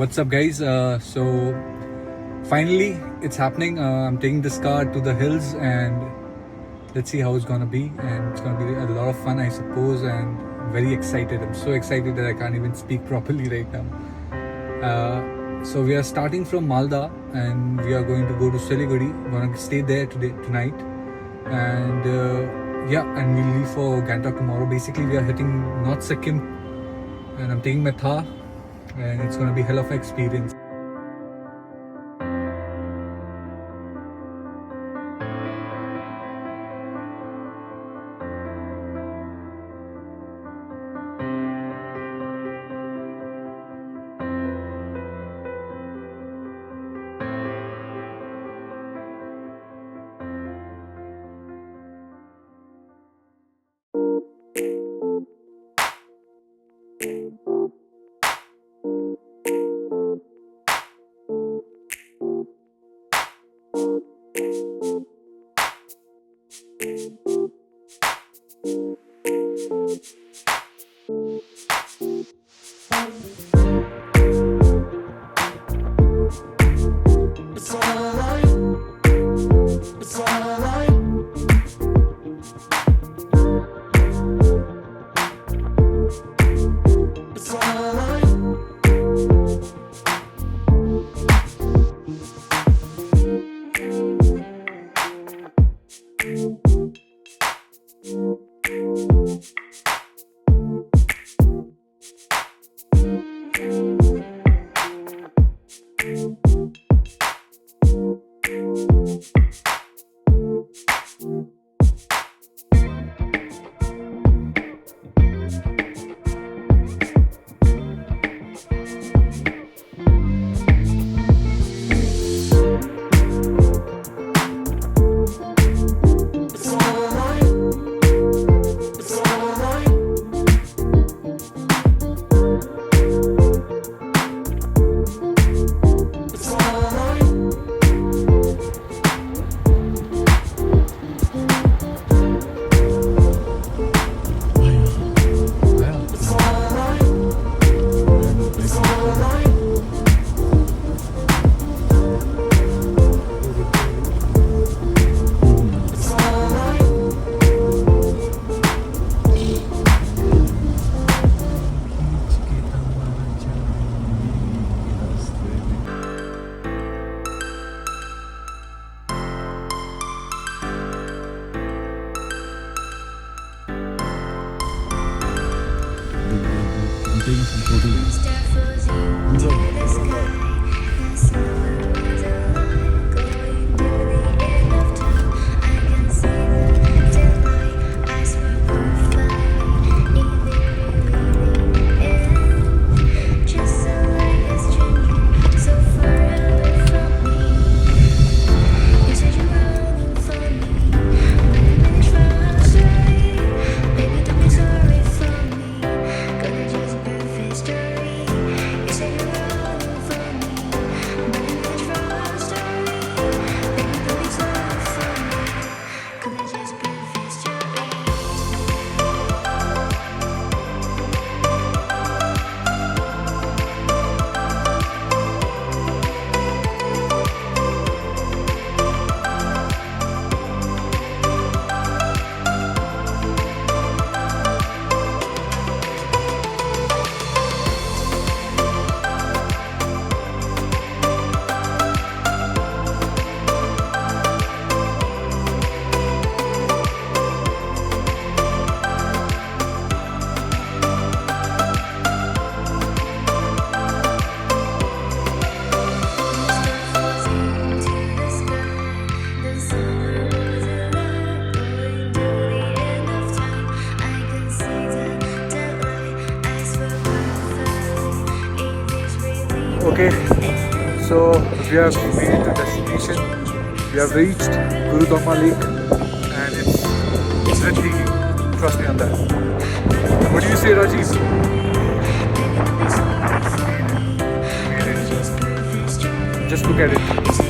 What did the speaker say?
What's up guys, so finally it's happening. I'm taking this car to the hills and let's see how it's gonna be, and it's gonna be a lot of fun I suppose, and I'm very excited. I'm so excited that I can't even speak properly right now. So we are starting from Malda and we are going to go to Siliguri. We're gonna stay there tonight, and and we'll leave for Gangtok tomorrow. Basically we are hitting North Sikkim and I'm taking my Thar, and it's gonna be hell of an experience. Taking some Okay, so we have made it to destination. We have reached Gurudongmarlake and it's breathtaking. Trust me on that. What do you say, Rajiv? Just look at it.